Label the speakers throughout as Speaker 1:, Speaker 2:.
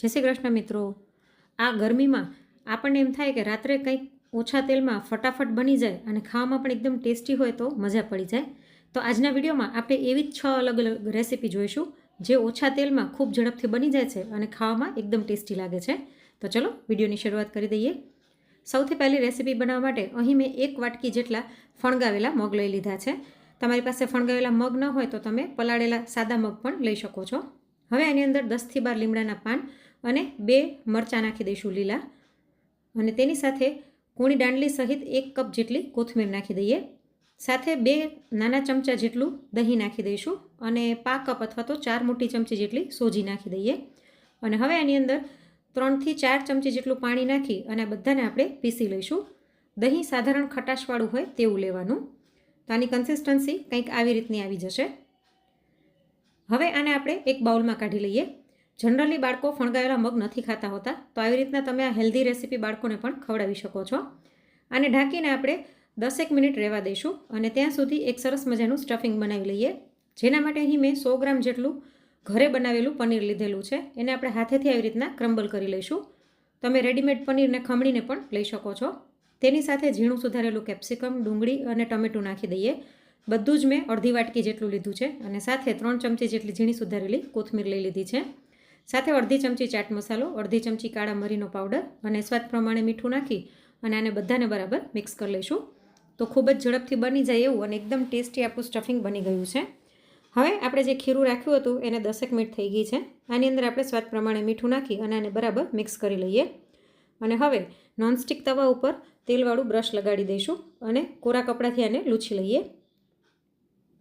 Speaker 1: જય શ્રી કૃષ્ણ મિત્રો। આ ગરમીમાં આપણને એમ થાય કે રાત્રે કંઈક ઓછા તેલમાં ફટાફટ બની જાય અને ખાવામાં પણ એકદમ ટેસ્ટી હોય તો મજા પડી જાય। તો આજના વિડીયોમાં આપણે એવી જ 6 અલગ અલગ રેસીપી જોઈશું જે ઓછા તેલમાં ખૂબ ઝડપથી બની જાય છે અને ખાવામાં એકદમ ટેસ્ટી લાગે છે। તો ચલો વિડીયોની શરૂઆત કરી દઈએ। સૌથી પહેલી રેસીપી બનાવવા માટે અહીં મેં 1 વાટકી જેટલા ફણગાવેલા મગ લઈ લીધા છે। તમારી પાસે ફણગાવેલા મગ ન હોય તો તમે પલાળેલા સાદા મગ પણ લઈ શકો છો। હવે આની અંદર 10 થી 12 લીમડાના પાન અને 2 મરચાં નાખી દઈશું લીલા, અને તેની સાથે કૂણી દાંડલી સહિત 1 કપ જેટલી કોથમીર નાખી દઈએ। સાથે 2 નાના ચમચા જેટલું દહીં નાખી દઈશું અને પા કપ અથવા તો 4 મોટી ચમચી જેટલી સોજી નાખી દઈએ। અને હવે આની અંદર 3 થી 4 ચમચી જેટલું પાણી નાખી અને બધાને આપણે પીસી લઈશું। દહીં સાધારણ ખટાશવાળું હોય તેવું લેવાનું। તો આની કન્સિસ્ટન્સી કંઈક આવી રીતની આવી જશે। હવે આને આપણે એક બાઉલમાં કાઢી લઈએ। જનરલી બાળકો ફણગાવેલા મગ નથી ખાતા હોતા, તો આવી રીતના તમે આ હેલ્ધી રેસીપી બાળકોને પણ ખવડાવી શકો છો। આને ઢાંકીને આપણે 10 મિનિટ રહેવા દઈશું અને ત્યાં સુધી એક સરસ મજાનું સ્ટફિંગ બનાવી લઈએ। જેના માટે અહીં મેં 100 ગ્રામ જેટલું ઘરે બનાવેલું પનીર લીધેલું છે। એને આપણે હાથેથી આવી રીતના ક્રમ્બલ કરી લઈશું। તમે રેડીમેડ પનીરને ખમણીને પણ લઈ શકો છો। તેની સાથે ઝીણું સુધારેલું કેપ્સિકમ, ડુંગળી અને ટમેટું નાખી દઈએ। બધું જ મેં અડધી વાટકી જેટલું લીધું છે અને સાથે 3 ચમચી જેટલી ઝીણી સુધારેલી કોથમીર લઈ લીધી છે। સાથે અડધી ચમચી ચાટ મસાલો, અડધી ચમચી કાળા મરીનો પાવડર અને સ્વાદ પ્રમાણે મીઠું નાખી અને આને બધાને બરાબર મિક્સ કરી લઈશું। તો ખૂબ જ ઝડપથી બની જાય એવું અને એકદમ ટેસ્ટી આપણું સ્ટફિંગ બની ગયું છે। હવે આપણે જે ખીરું રાખ્યું હતું એને 10 મિનિટ થઈ ગઈ છે। આની અંદર આપણે સ્વાદ પ્રમાણે મીઠું નાખી અને આને બરાબર મિક્સ કરી લઈએ। અને હવે નોનસ્ટિક તવા ઉપર તેલવાળું બ્રશ લગાડી દઈશું અને કોરા કપડાથી આને લૂછી લઈએ।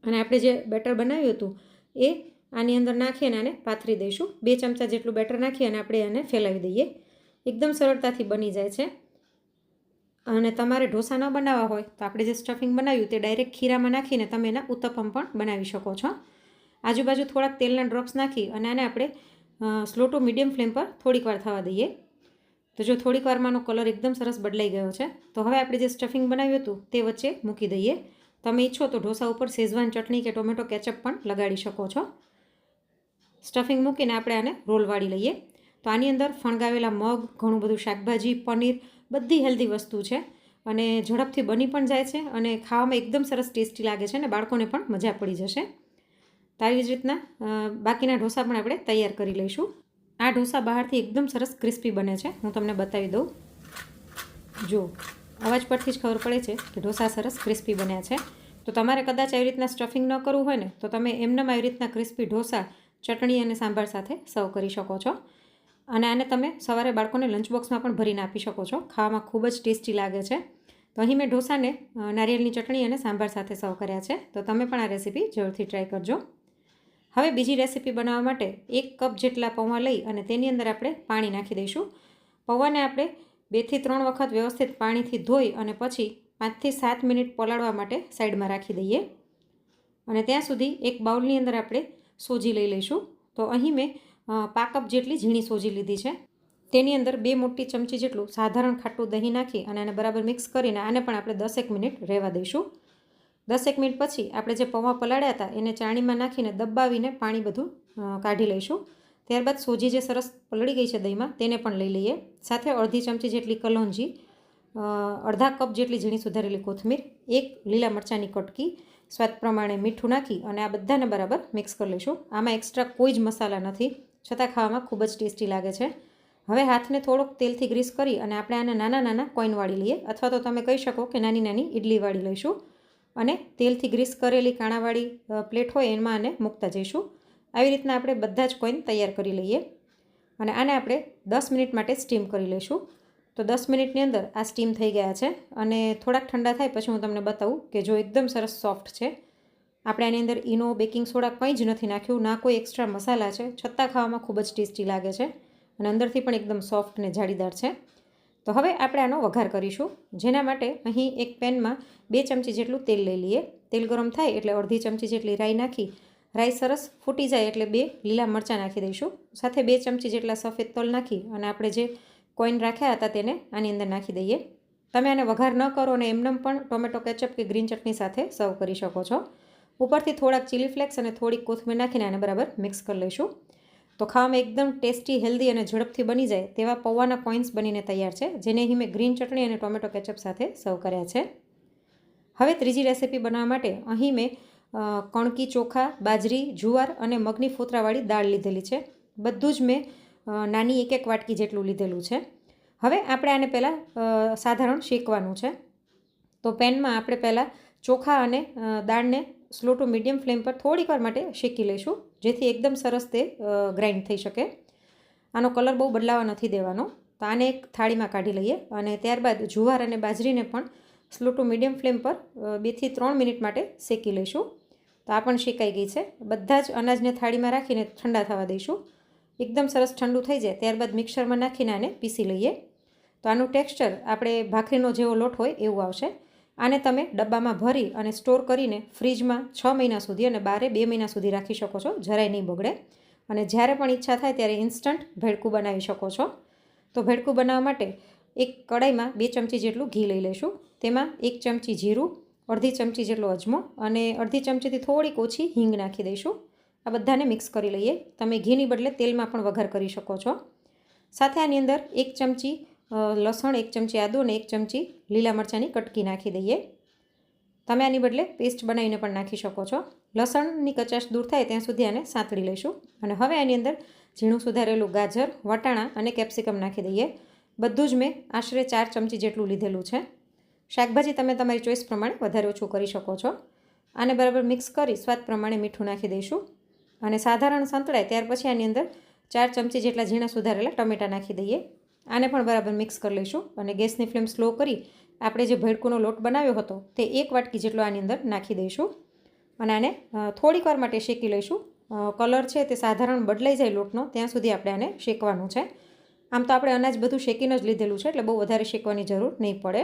Speaker 1: અને આપણે જે બેટર બનાવ્યું હતું એ આની અંદર નાખી અને આને પાથરી દઈશું। 2 ચમચા જેટલું બેટર નાખી અને આપણે આને ફેલાવી દઈએ। એકદમ સરળતાથી બની જાય છે। અને તમારે ઢોસા ન બનાવવા હોય તો આપણે જે સ્ટફિંગ બનાવ્યું તે ડાયરેક્ટ ખીરામાં નાખીને તમે એના ઉત્તપમ પણ બનાવી શકો છો। આજુબાજુ થોડાક તેલના ડ્રોપ્સ નાખી અને આને આપણે સ્લો ટુ મીડિયમ ફ્લેમ પર થોડીક વાર થવા દઈએ। તો જો થોડીક વારમાંનો કલર એકદમ સરસ બદલાઈ ગયો છે। તો હવે આપણે જે સ્ટફિંગ બનાવ્યું હતું તે વચ્ચે મૂકી દઈએ। તમે ઈચ્છો તો ઢોસા ઉપર શેઝવાન ચટણી કે ટોમેટો કેચઅપ પણ લગાડી શકો છો। સ્ટફિંગ મૂકીને આપણે આને રોલ વાળી લઈએ। તો આની અંદર ફણગાવેલા મગ, ઘણું બધું શાકભાજી, પનીર, બધી હેલ્ધી વસ્તુ છે અને ઝડપથી બની પણ જાય છે અને ખાવામાં એકદમ સરસ ટેસ્ટી લાગે છે અને બાળકોને પણ મજા પડી જશે। તો આવી જ રીતના બાકીના ઢોસા પણ આપણે તૈયાર કરી લઈશું। આ ઢોસા બહારથી એકદમ સરસ ક્રિસ્પી બને છે। હું તમને બતાવી દઉં। જો અવાજ પરથી જ ખબર પડે છે કે ઢોસા સરસ ક્રિસ્પી બન્યા છે। તો તમારે કદાચ આવી રીતના સ્ટફિંગ ન કરવું હોય ને તો તમે એમનેમ આવી રીતના ક્રિસ્પી ઢોસા ચટણી અને સાંભાર સાથે સર્વ કરી શકો છો। અને આને તમે સવારે બાળકોને લંચ બોક્સમાં પણ ભરીને આપી શકો છો। ખાવામાં ખૂબ જ ટેસ્ટી લાગે છે। તો અહીં મેં ઢોસાને નારિયેળની ચટણી અને સાંભાર સાથે સર્વ કર્યા છે। તો તમે પણ આ રેસીપી જરૂરથી ટ્રાય કરજો। હવે બીજી રેસીપી બનાવવા માટે 1 કપ જેટલા પૌવા લઈ અને તેની અંદર આપણે પાણી નાખી દઈશું। પૌવાને આપણે 2 થી 3 વખત વ્યવસ્થિત પાણીથી ધોઈ અને પછી 5 થી 7 મિનિટ પલાળવા માટે સાઈડમાં રાખી દઈએ। અને ત્યાં સુધી એક બાઉલની અંદર આપણે સોજી લઈ લઈશું। તો અહીં મેં પા કપ જેટલી ઝીણી સોજી લીધી છે। તેની અંદર 2 મોટી ચમચી જેટલું સાધારણ ખાટું દહીં નાખી અને આને બરાબર મિક્સ કરીને આને પણ આપણે 10 મિનિટ રહેવા દઈશું। 10 મિનિટ પછી આપણે જે પૌવા પલાળ્યા હતા એને ચાણીમાં નાખીને દબાવીને પાણી બધું કાઢી લઈશું। ત્યારબાદ સોજી જે સરસ પલળી ગઈ છે દહીંમાં તેને પણ લઈ લઈએ। સાથે અડધી ચમચી જેટલી કલોંજી, અડધા કપ જેટલી ઝીણી સુધારેલી કોથમીર, 1 લીલા મરચાંની કટકી, સ્વાદ પ્રમાણે મીઠું નાખી અને આ બધાને બરાબર મિક્સ કરી લઈશું। આમાં એક્સ્ટ્રા કોઈ જ મસાલા નથી, છતાં ખાવામાં ખૂબ જ ટેસ્ટી લાગે છે। હવે હાથને થોડોક તેલથી ગ્રીસ કરી અને આપણે આને નાના નાના કોઈન વાળી લઈએ, અથવા તો તમે કહી શકો કે નાની નાની ઇડલી વાળી લઈશું। અને તેલથી ગ્રીસ કરેલી કાણાવાળી પ્લેટ હોય એમાં આને મૂકતા જઈશું। આવી રીતના આપણે બધા જ કોઈન તૈયાર કરી લઈએ અને આને આપણે 10 મિનિટ માટે સ્ટીમ કરી લઈશું। તો 10 મિનિટની અંદર આ સ્ટીમ થઈ ગયા છે અને થોડાક ઠંડા થાય પછી હું તમને બતાવું કે જો એકદમ સરસ સોફ્ટ છે। આપણે આની અંદર ઈનો, બેકિંગ સોડા કંઈ જ નથી નાખ્યું, ના કોઈ એક્સ્ટ્રા મસાલા છે, છતાં ખાવામાં ખૂબ જ ટેસ્ટી લાગે છે અને અંદરથી પણ એકદમ સોફ્ટ ને જાળીદાર છે। તો હવે આપણે આનો વઘાર કરીશું, જેના માટે અહીં એક પેનમાં 2 ચમચી જેટલું તેલ લઈ લઈએ। તેલ ગરમ થાય એટલે અડધી ચમચી જેટલી રાઈ નાખી, રાઈ સરસ ફૂટી જાય એટલે 2 લીલા મરચાં નાખી દઈશું। સાથે 2 ચમચી જેટલા સફેદ તલ નાખી અને આપણે જે કોઈન રાખ્યા હતા તેને આની અંદર નાખી દઈએ। તમે આને વઘાર ન કરો અને એમનેમ પણ ટોમેટો કેચઅપ કે ગ્રીન ચટણી સાથે સર્વ કરી શકો છો। ઉપરથી થોડાક ચીલી ફ્લેક્સ અને થોડીક કોથમીર નાખીને આને બરાબર મિક્સ કરી લઈશું। તો ખાવામાં એકદમ ટેસ્ટી, હેલ્ધી અને ઝડપથી બની જાય તેવા પૌવાના કોઇન્સ બનીને તૈયાર છે, જેને અહીં મેં ગ્રીન ચટણી અને ટોમેટો કેચઅપ સાથે સર્વ કર્યા છે. હવે ત્રીજી રેસીપી બનાવવા માટે અહીં મેં કણકી ચોખા, બાજરી, જુવાર અને મગની ફોતરાવાળી દાળ લીધેલી છે. બધું જ મેં નાની એક વાટકી જેટલું લીધેલું છે. હવે આપણે આને પહેલાં સાધારણ શેકવાનું છે. તો પેનમાં આપણે પહેલાં ચોખા અને દાળને સ્લો ટુ મીડિયમ ફ્લેમ પર થોડીક વાર માટે શેકી લઈશું, જેથી એકદમ સરસ તે ગ્રાઇન્ડ થઈ શકે. આનો કલર બહુ બદલાવા નથી દેવાનો. તો આને એક થાળીમાં કાઢી લઈએ અને ત્યારબાદ જુવાર અને બાજરીને પણ સ્લો ટુ મીડિયમ ફ્લેમ પર 2 થી 3 મિનિટ માટે શેકી લઈશું. તો આ પણ શેકાઈ ગઈ છે. બધા જ અનાજને થાળીમાં રાખીને ઠંડા થવા દઈશું. એકદમ સરસ ઠંડુ થઈ જાય ત્યારબાદ મિક્સરમાં નાખીને આને પીસી લઈએ. તો આનું ટેક્સચર આપણે ભાખરીનો જેવો લોટ હોય એવું આવશે. આને તમે ડબ્બામાં ભરી અને સ્ટોર કરીને ફ્રીજમાં 6 મહિના સુધી અને બારે 2 મહિના સુધી રાખી શકો છો, જરાય નહીં બગડે. અને જ્યારે પણ ઈચ્છા થાય ત્યારે ઇન્સ્ટન્ટ ભેળકું બનાવી શકો છો. તો ભેળકું બનાવવા માટે એક કડાઈમાં 2 ચમચી જેટલું ઘી લઈ લઈશું. તેમાં 1 ચમચી જીરું, અડધી ચમચી જેટલો અજમો અને અડધી ચમચીથી થોડીક ઓછી હિંગ નાખી દઈશું. આ બધાને મિક્સ કરી લઈએ. તમે ઘીની બદલે તેલમાં પણ વઘાર કરી શકો છો. સાથે આની અંદર 1 ચમચી લસણ, 1 ચમચી આદું અને 1 ચમચી લીલા મરચાંની કટકી નાખી દઈએ. તમે આની બદલે પેસ્ટ બનાવીને પણ નાખી શકો છો. લસણની કચાશ દૂર થાય ત્યાં સુધી આને સાંતળી લઈશું. અને હવે આની અંદર ઝીણું સુધારેલું ગાજર, વટાણા અને કેપ્સિકમ નાખી દઈએ. બધું જ મેં આશરે 4 ચમચી જેટલું લીધેલું છે. શાકભાજી તમે તમારી ચોઈસ પ્રમાણે વધારે ઓછું કરી શકો છો. આને બરાબર મિક્સ કરી સ્વાદ પ્રમાણે મીઠું નાખી દઈશું. અને સાધારણ સંતળાય ત્યાર પછી આની અંદર 4 ચમચી જેટલા ઝીણા સુધારેલા ટમેટાં નાખી દઈએ. આને પણ બરાબર મિક્સ કરી લઈશું અને ગેસની ફ્લેમ સ્લો કરી આપણે જે ભેળકુનો લોટ બનાવ્યો હતો તે 1 વાટકી જેટલો આની અંદર નાખી દઈશું. અને આને થોડીક વાર માટે શેકી લઈશું. કલર છે તે સાધારણ બદલાઈ જાય લોટનો ત્યાં સુધી આપણે આને શેકવાનું છે. આમ તો આપણે અનાજ બધું શેકીને જ લીધેલું છે, એટલે બહુ વધારે શેકવાની જરૂર નહીં પડે.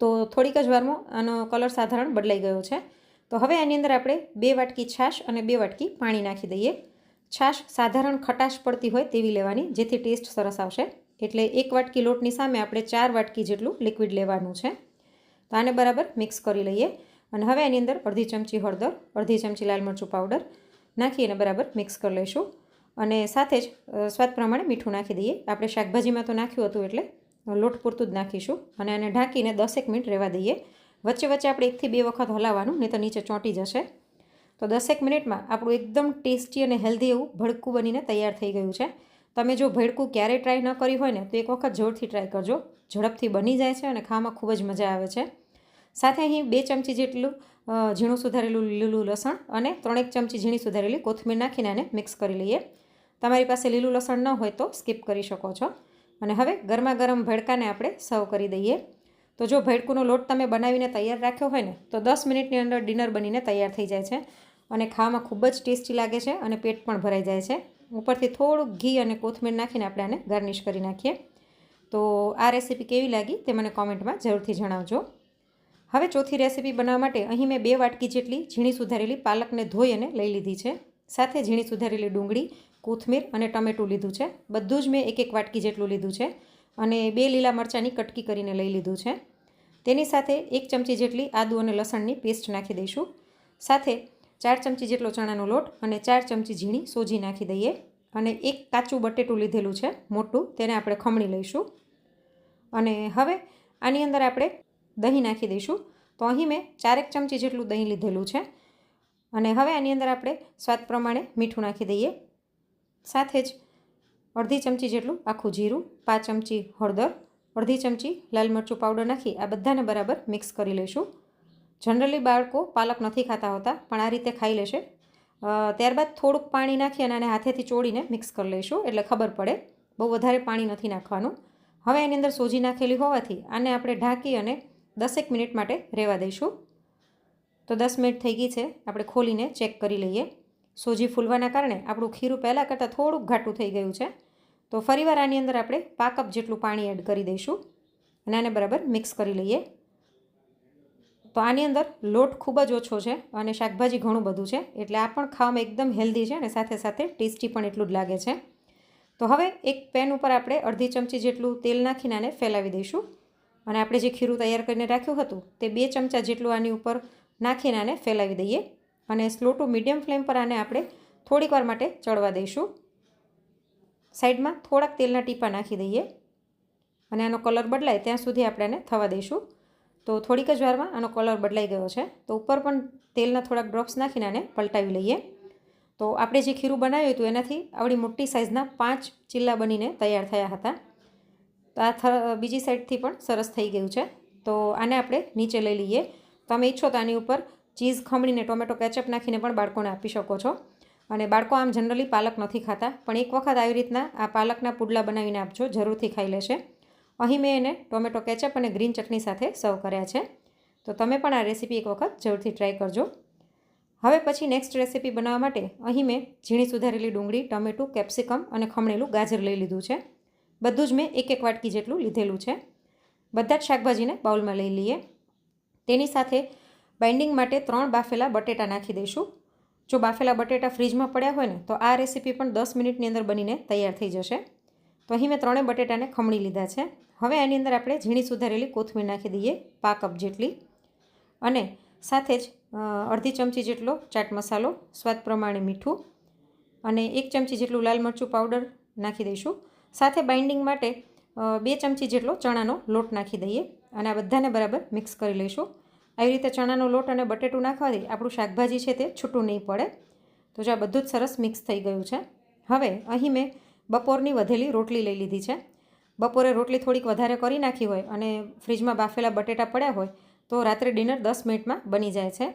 Speaker 1: તો થોડીક જ વારમાં આનો કલર સાધારણ બદલાઈ ગયો છે. તો હવે આની અંદર આપણે 2 વાટકી છાશ અને 2 વાટકી પાણી નાખી દઈએ. છાશ સાધારણ ખટાશ પડતી હોય તેવી લેવાની, જેથી ટેસ્ટ સરસ આવશે. એટલે 1 વાટકી લોટની સામે આપણે 4 વાટકી જેટલું લિક્વિડ લેવાનું છે. તો આને બરાબર મિક્સ કરી લઈએ. અને હવે આની અંદર અડધી ચમચી હળદર, અડધી ચમચી લાલ મરચું પાવડર નાખી અને બરાબર મિક્સ કરી લઈશું. અને સાથે જ સ્વાદ પ્રમાણે મીઠું નાખી દઈએ. આપણે શાકભાજીમાં તો નાખ્યું હતું એટલે લોટ પૂરતું જ નાખીશું. અને આને ઢાંકીને 10 મિનિટ રહેવા દઈએ. વચ્ચે વચ્ચે આપણે 1 થી 2 વખત હલાવવાનું, નહીં તો નીચે ચોંટી જશે. તો 10 મિનિટમાં આપણું એકદમ ટેસ્ટી અને હેલ્ધી એવું ભડકું બનીને તૈયાર થઈ ગયું છે. તમે જો ભડકું ક્યારેય ટ્રાય ન કરી હોય ને તો એક વખત જરૂરથી ટ્રાય કરજો. ઝડપથી બની જાય છે અને ખાવામાં ખૂબ જ મજા આવે છે. સાથે અહીં 2 ચમચી જેટલું ઝીણું સુધારેલું લીલું લસણ અને 3 ચમચી ઝીણી સુધારેલી કોથમીર નાખીને આને મિક્સ કરી લઈએ. તમારી પાસે લીલું લસણ ન હોય તો સ્કીપ કરી શકો છો. અને હવે ગરમા ગરમ ભડકાને આપણે સર્વ કરી દઈએ. તો જો ભડકુનો લોટ તમે બનાવીને તૈયાર રાખ્યો હોય ને તો 10 મિનિટની અંદર ડિનર બનીને તૈયાર થઈ જાય છે. અને ખાવામાં ખૂબ જ ટેસ્ટી લાગે છે અને પેટ પણ ભરાઈ જાય છે. ઉપરથી થોડુંક ઘી અને કોથમીર નાખીને આપણે આને ગાર્નિશ કરી નાખીએ. તો આ રેસીપી કેવી લાગી તે મને કોમેન્ટમાં જરૂરથી જણાવજો. હવે ચોથી રેસીપી બનાવવા માટે અહીં મેં 2 વાટકી જેટલી ઝીણી સુધારેલી પાલકને ધોઈ અને લઈ લીધી છે. સાથે ઝીણી સુધારેલી ડુંગળી, કોથમીર અને ટમેટું લીધું છે. બધું જ મેં 1 વાટકી જેટલું લીધું છે. અને 2 લીલા મરચાંની કટકી કરીને લઈ લીધું છે. તેની સાથે 1 ચમચી જેટલી આદું અને લસણની પેસ્ટ નાખી દઈશું. સાથે 4 ચમચી જેટલો ચણાનો લોટ અને 4 ચમચી ઝીણી સોજી નાખી દઈએ. અને 1 કાચું બટેટું લીધેલું છે મોટું, તેને આપણે ખમણી લઈશું. અને હવે આની અંદર આપણે દહીં નાખી દઈશું. તો અહીં મેં 4 ચમચી જેટલું દહીં લીધેલું છે. અને હવે આની અંદર આપણે સ્વાદ પ્રમાણે મીઠું નાખી દઈએ. સાથે જ અડધી ચમચી જેટલું આખું જીરું, 5 ચમચી હળદર, અડધી ચમચી લાલ મરચું પાવડર નાખી આ બધાને બરાબર મિક્સ કરી લઈશું. જનરલી બાળકો પાલક નથી ખાતા હોતા, પણ આ રીતે ખાઈ લેશે. ત્યારબાદ થોડુંક પાણી નાખી અને આને હાથેથી ચોળીને મિક્સ કરી લઈશું, એટલે ખબર પડે. બહુ વધારે પાણી નથી નાખવાનું. હવે એની અંદર સોજી નાખેલી હોવાથી આને આપણે ઢાંકી અને 10 મિનિટ માટે રહેવા દઈશું. તો 10 મિનિટ થઈ ગઈ છે. આપણે ખોલીને ચેક કરી લઈએ. સોજી ફૂલવાના કારણે આપણું ખીરું પહેલાં કરતાં થોડુંક ઘાટું થઈ ગયું છે. તો ફરીવાર આની અંદર આપણે 1 કપ જેટલું પાણી એડ કરી દઈશું અને આને બરાબર મિક્સ કરી લઈએ. તો આની અંદર લોટ ખૂબ જ ઓછો છે અને શાકભાજી ઘણું બધું છે, એટલે આ પણ ખાવામાં એકદમ હેલ્ધી છે અને સાથે સાથે ટેસ્ટી પણ એટલું જ લાગે છે. તો હવે એક પેન ઉપર આપણે અડધી ચમચી જેટલું તેલ નાખીને આને ફેલાવી દઈશું. અને આપણે જે ખીરું તૈયાર કરીને રાખ્યું હતું તે 2 ચમચા જેટલું આની ઉપર નાખીને આને ફેલાવી દઈએ. અને સ્લો ટુ મીડિયમ ફ્લેમ પર આને આપણે થોડીક વાર માટે ચડવા દઈશું. સાઈડમાં થોડાક તેલના ટીપા નાખી દઈએ અને આનો કલર બદલાય ત્યાં સુધી આપણે આને થવા દઈશું. તો થોડીક જ વારમાં આનો કલર બદલાઈ ગયો છે. તો ઉપર પણ તેલના થોડાક ડ્રોપ્સ નાખીને આને પલટાવી લઈએ. તો આપણે જે ખીરું બનાવ્યું હતું એનાથી આવડી મોટી સાઇઝના 5 ચીલા બનીને તૈયાર થયા હતા. તો આ બીજી સાઈડથી પણ સરસ થઈ ગયું છે. તો આને આપણે નીચે લઈ લઈએ. તમે ઈચ્છો તો આની ઉપર ચીઝ ખમણીને ટોમેટો કેચઅપ નાખીને પણ બાળકોને આપી શકો છો. અને બાળકો આમ જનરલી પાલક નથી ખાતા, પણ એક વખત આવી રીતના આ પાલકના પુડલા બનાવીને આપજો, જરૂરથી ખાઈ લેશે. અહીં મેં એને ટોમેટો કેચઅપ અને ગ્રીન ચટણી સાથે સર્વ કર્યા છે. તો તમે પણ આ રેસીપી એક વખત જરૂરથી ટ્રાય કરજો. હવે પછી નેક્સ્ટ રેસીપી બનાવવા માટે અહીં મેં ઝીણી સુધારેલી ડુંગળી, ટમેટું, કેપ્સિકમ અને ખમણેલું ગાજર લઈ લીધું છે. બધું જ મેં એક વાટકી જેટલું લીધેલું છે. બધા જ શાકભાજીને બાઉલમાં લઈ લઈએ. તેની સાથે બાઇન્ડિંગ માટે 3 બાફેલા બટેટા નાખી દઈશું. જો બાફેલા બટેટા ફ્રીજમાં પડ્યા હોય ને તો આ રેસીપી પણ 10 મિનિટની અંદર બનીને તૈયાર થઈ જશે. તો અહીં મેં 3 બટેટાને ખમણી લીધા છે. હવે આની અંદર આપણે ઝીણી સુધારેલી કોથમીર નાખી દઈએ 5 કપ જેટલી, અને સાથે જ અડધી ચમચી જેટલો ચાટ મસાલો, સ્વાદ પ્રમાણે મીઠું અને 1 ચમચી જેટલું લાલ મરચું પાવડર નાખી દઈશું. સાથે બાઇન્ડિંગ માટે 2 ચમચી જેટલો ચણાનો લોટ નાખી દઈએ અને આ બધાને બરાબર મિક્સ કરી લઈશું. આવી રીતે ચણાનો લોટ અને બટેટું નાખવાથી આપણું શાકભાજી છે તે છૂટું નહીં પડે. તો જો આ બધું જ સરસ મિક્સ થઈ ગયું છે. હવે અહીં મેં બપોરની વધેલી રોટલી લઈ લીધી છે. બપોરે રોટલી થોડીક વધારે કરી નાખી હોય અને ફ્રીજમાં બાફેલા બટેટા પડ્યા હોય તો રાત્રે ડિનર 10 મિનિટમાં બની જાય છે.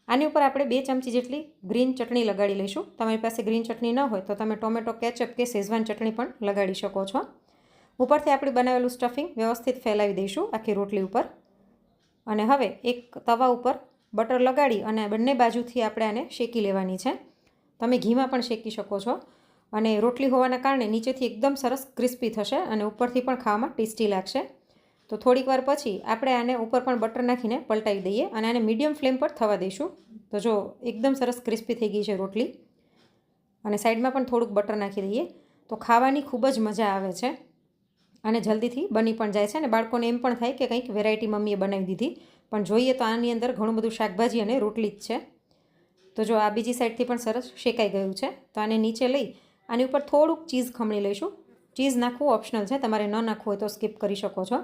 Speaker 1: આની ઉપર આપણે 2 ચમચી જેટલી ગ્રીન ચટણી લગાડી લઈશું. તમારી પાસે ગ્રીન ચટણી ન હોય તો તમે ટોમેટો કેચઅપ કે શેઝવાન ચટણી પણ લગાડી શકો છો. ઉપરથી આપણે બનાવેલું સ્ટફિંગ વ્યવસ્થિત ફેલાવી દઈશું આખી રોટલી ઉપર. અને હવે એક તવા ઉપર બટર લગાડી અને બંને બાજુથી આપણે આને શેકી લેવાની છે. તમે ઘીમાં પણ શેકી શકો છો. અને રોટલી હોવાના કારણે નીચેથી એકદમ સરસ ક્રિસ્પી થશે અને ઉપરથી પણ ખાવામાં ટેસ્ટી લાગશે. તો થોડીક વાર પછી આપણે આને ઉપર પણ બટર નાખીને પલટાવી દઈએ અને આને મીડિયમ ફ્લેમ પર થવા દઈશું. તો જો એકદમ સરસ ક્રિસ્પી થઈ ગઈ છે રોટલી. અને સાઈડમાં પણ થોડુંક બટર નાખી દઈએ તો ખાવાની ખૂબ જ મજા આવે છે અને જલ્દીથી બની પણ જાય છે. અને બાળકોને એમ પણ થાય કે કંઈક વેરાયટી મમ્મીએ બનાવી દીધી, પણ જોઈએ તો આની અંદર ઘણું બધું શાકભાજી અને રોટલી જ છે. તો જો આ બીજી સાઈડથી પણ સરસ શેકાઈ ગયું છે. તો આને નીચે લઈ આની ઉપર થોડુંક ચીઝ ખમણી લઈશું. ચીઝ નાખવું ઓપ્શનલ છે, તમારે ન નાખવું હોય તો સ્કીપ કરી શકો છો.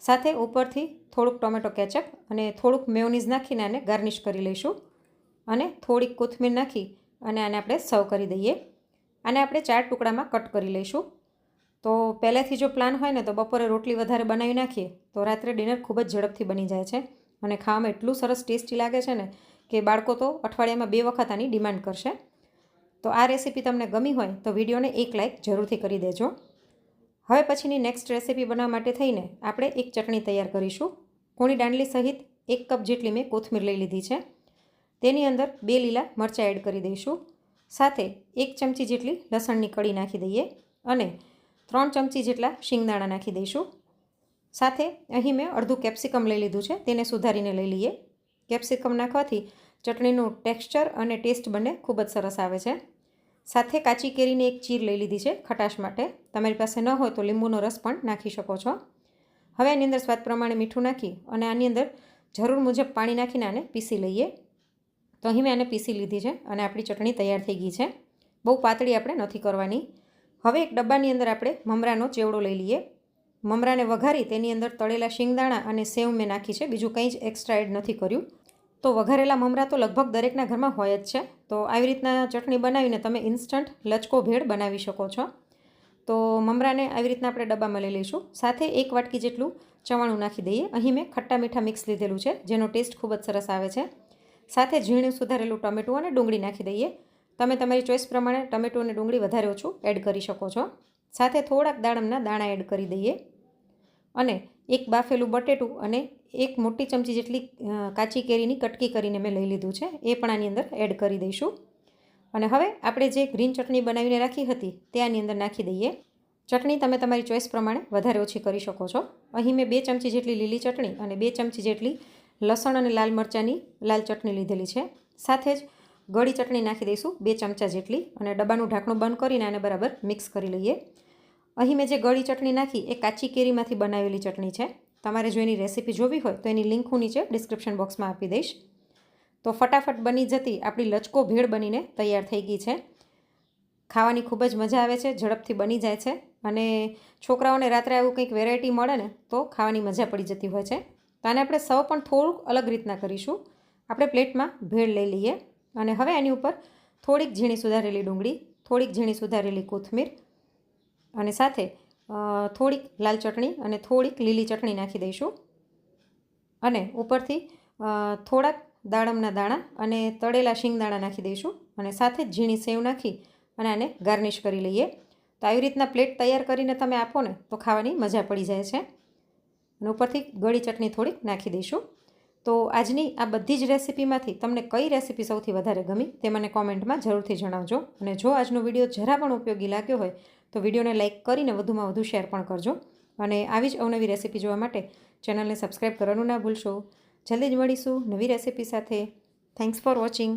Speaker 1: સાથે ઉપરથી થોડુંક ટોમેટો કેચઅપ અને થોડુંક મેયોનીઝ નાખીને આને ગાર્નિશ કરી લઈશું અને થોડીક કોથમીર નાખી અને આને આપણે સર્વ કરી દઈએ. આને આપણે 4 ટુકડામાં કટ કરી લઈશું. તો પહેલેથી જો પ્લાન હોય ને તો બપોરે રોટલી વધારે બનાવી નાખીએ તો રાત્રે ડિનર ખૂબ જ ઝડપથી બની જાય છે અને ખાવામાં એટલું સરસ ટેસ્ટી લાગે છે ને કે બાળકો તો અઠવાડિયામાં 2 વખત આની ડિમાન્ડ કરશે. તો આ રેસીપી તમને ગમી હોય તો વિડીયોને એક લાઇક જરૂરથી કરી દેજો. હવે પછીની નેક્સ્ટ રેસીપી બનાવવા માટે થઈને આપણે એક ચટણી તૈયાર કરીશું. કૂણી દાંડલી સહિત 1 કપ જેટલી મેં કોથમીર લઈ લીધી છે. તેની અંદર 2 લીલા મરચાં એડ કરી દઈશું. સાથે 1 ચમચી જેટલી લસણની કળી નાખી દઈએ અને 3 ચમચી જેટલા શિંગદાણા નાખી દઈશું. સાથે અહીં મેં અડધું કેપ્સિકમ લઈ લીધું છે, તેને સુધારીને લઈ લઈએ. કેપ્સિકમ નાખવાથી ચટણીનું ટેક્સચર અને ટેસ્ટ બંને ખૂબ જ સરસ આવે છે. સાથે કાચી કેરીની એક ચીર લઈ લીધી છે ખટાશ માટે. તમારી પાસે ન હોય તો લીંબુનો રસ પણ નાખી શકો છો. હવે આની અંદર સ્વાદ પ્રમાણે મીઠું નાખી અને આની અંદર જરૂર મુજબ પાણી નાખીને આને પીસી લઈએ. તો અહીં મેં આને પીસી લીધી છે અને આપણી ચટણી તૈયાર થઈ ગઈ છે. બહુ પાતળી આપણે નથી કરવાની. હવે એક ડબ્બાની અંદર આપણે મમરાનો ચેવડો લઈ લઈએ. મમરાને વઘારી તેની અંદર તળેલા શિંગદાણા અને સેવ મેં નાખી છે, બીજું કંઈ જ એક્સ્ટ્રા એડ નથી કર્યું. તો વઘારેલા મમરા તો લગભગ દરેકના ઘરમાં હોય જ છે. તો આવી રીતના ચટણી બનાવીને તમે ઇન્સ્ટન્ટ લચકો ભેળ બનાવી શકો છો. તો મમરાને આવી રીતના આપણે ડબ્બામાં લઈ લઈશું. સાથે 1 વાટકી જેટલું ચવાણું નાખી દઈએ. અહીં મેં ખટ્ટા મીઠા મિક્સ લીધેલું છે, જેનો ટેસ્ટ ખૂબ જ સરસ આવે છે. સાથે ઝીણું સુધારેલું ટમેટું અને ડુંગળી નાખી દઈએ. તમે તમારી ચોઈસ પ્રમાણે ટમેટું અને ડુંગળી વધારે ઓછું એડ કરી શકો છો. સાથે થોડાક દાડમના દાણા એડ કરી દઈએ અને એક બાફેલું બટેટું અને 1 મોટી ચમચી જેટલી કાચી કેરીની કટકી કરીને મેં લઈ લીધું છે, એ પણ આની અંદર એડ કરી દઈશું. અને હવે આપણે જે ગ્રીન ચટણી બનાવીને રાખી હતી તે આની અંદર નાખી દઈએ. ચટણી તમે તમારી ચોઈસ પ્રમાણે વધારે ઓછી કરી શકો છો. અહીં મેં 2 ચમચી જેટલી લીલી ચટણી અને 2 ચમચી જેટલી લસણ અને લાલ મરચાંની લાલ ચટણી લીધેલી છે. સાથે જ ગળી ચટણી નાખી દઈશું 2 ચમચા જેટલી અને ડબ્બાનું ઢાંકણું બંધ કરીને આને બરાબર મિક્સ કરી લઈએ. અહીં મેં જે ગળી ચટણી નાખી એ કાચી કેરીમાંથી બનાવેલી ચટણી છે. તમારે જો એની રેસીપી જોવી હોય તો એની લિંક હું નીચે ડિસ્ક્રિપ્શન બોક્સમાં આપી દઈશ. તો ફટાફટ બની જતી આપણી લચકો ભેળ બનીને તૈયાર થઈ ગઈ છે. ખાવાની ખૂબ જ મજા આવે છે, ઝડપથી બની જાય છે અને છોકરાઓને રાત્રે આવું કંઈક વેરાયટી મળે ને તો ખાવાની મજા પડી જતી હોય છે. તો આને આપણે સર્વ પણ થોડુંક અલગ રીતના કરીશું. આપણે પ્લેટમાં ભેળ લઈ લઈએ અને હવે આની ઉપર થોડીક ઝીણી સુધારેલી ડુંગળી, થોડીક ઝીણી સુધારેલી કોથમીર અને સાથે થોડીક લાલ ચટણી અને થોડીક લીલી ચટણી નાખી દઈશું અને ઉપરથી થોડાક દાડમના દાણા અને તળેલા શિંગદાણા નાખી દઈશું અને સાથે જ ઝીણી સેવ નાખી અને આને ગાર્નિશ કરી લઈએ. તો આવી રીતના પ્લેટ તૈયાર કરીને તમે આપો ને તો ખાવાની મજા પડી જાય છે. અને ઉપરથી ગળી ચટણી થોડીક નાખી દઈશું. તો આજની આ બધી જ રેસિપીમાંથી તમને કઈ રેસિપી સૌથી વધારે ગમી તે મને કોમેન્ટમાં જરૂરથી જણાવજો. અને જો આજનો વિડીયો જરા પણ ઉપયોગી લાગ્યો હોય તો વિડીયોને લાઇક કરીને વધુમાં વધુ શેર પણ કરજો. અને આવી જ અવનવી રેસિપી જોવા માટે ચેનલને સબસ્ક્રાઈબ કરવાનું ના ભૂલશો. જલ્દી જ મળીશું નવી રેસિપી સાથે. Thanks for watching.